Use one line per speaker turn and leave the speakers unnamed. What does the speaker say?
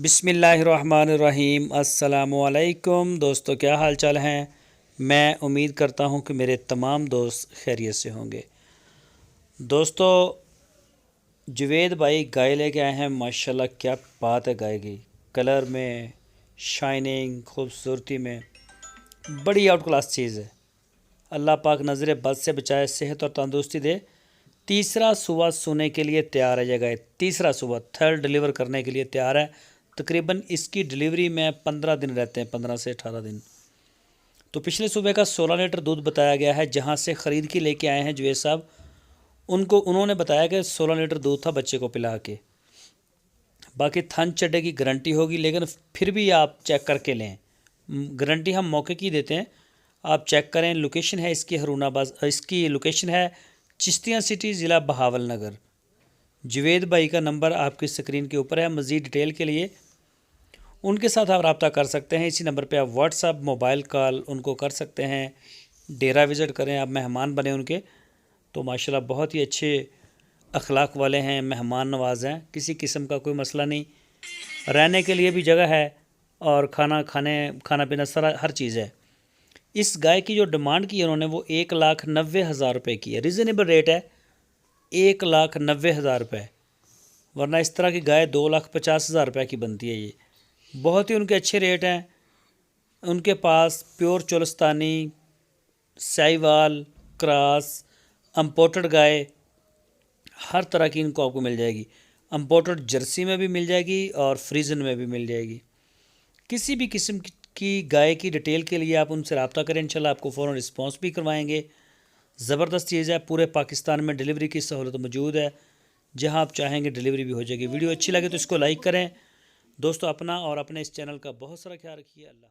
बिस्मिल्लाहिर्रहमानिर्रहीम। अस्सलामुअलैकुम दोस्तों, क्या हाल चाल हैं। मैं उम्मीद करता हूं कि मेरे तमाम दोस्त खैरियत से होंगे। दोस्तों, जावेद भाई गाय लेके आए हैं। माशाल्लाह क्या बात है गाय की। कलर में, शाइनिंग, खूबसूरती में बड़ी आउट क्लास चीज़ है। अल्लाह पाक नज़र बद से बचाए, सेहत और तंदुरुस्ती दे। तीसरा सुबह सोने के लिए तैयार है। जगह तीसरा सुबह थर्ड डिलीवर करने के लिए तैयार है। तकरीबन इसकी डिलीवरी में 15 दिन रहते हैं, 15 से 18 दिन। तो पिछले सुबह का 16 लीटर दूध बताया गया है। जहां से ख़रीद के लेके आए हैं जुवेद साहब, उन्होंने बताया कि 16 लीटर दूध था बच्चे को पिला के। बाकी थन चढ़े की गारंटी होगी, लेकिन फिर भी आप चेक करके लें। गारंटी हम मौके की देते हैं, आप चेक करें। लोकेशन है इसकी हरूनाबाद, इसकी लोकेशन है चिश्तियाँ सिटी, ज़िला बहावल नगर। जावेद भाई का नंबर आपकी स्क्रीन के ऊपर है। मज़ीद डिटेल के लिए उनके साथ आप रब्ता कर सकते हैं। इसी नंबर पे आप व्हाट्सअप, मोबाइल कॉल उनको कर सकते हैं। डेरा विज़िट करें, आप मेहमान बने उनके। तो माशाल्लाह बहुत ही अच्छे अखलाक वाले हैं, मेहमान नवाज हैं। किसी किस्म का कोई मसला नहीं। रहने के लिए भी जगह है और खाना पीना सारा हर चीज़ है। इस गाय की जो डिमांड की है उन्होंने, वो 1,90,000 रुपये की है। रिजनेबल रेट है, 1,90,000 रुपये। वरना इस तरह की गाय 2,50,000 रुपये की बनती है। ये बहुत ही उनके अच्छे रेट हैं। उनके पास प्योर चोलस्तानी, साहिवाल, क्रॉस, अम्पोर्टेड गाय हर तरह की इनको आपको मिल जाएगी। अम्पोर्टेड जर्सी में भी मिल जाएगी और फ्रीजन में भी मिल जाएगी। किसी भी किस्म की गाय की डिटेल के लिए आप उनसे रब्ता करें, इंशाल्लाह आपको फ़ौरन रिस्पॉन्स भी करवाएंगे। ज़बरदस्त चीज़ है। पूरे पाकिस्तान में डिलीवरी की सहूलत मौजूद है। जहां आप चाहेंगे डिलीवरी भी हो जाएगी। वीडियो अच्छी लगे तो इसको लाइक करें। दोस्तों, अपना और अपने इस चैनल का बहुत सारा ख्याल रखिए। अल्लाह।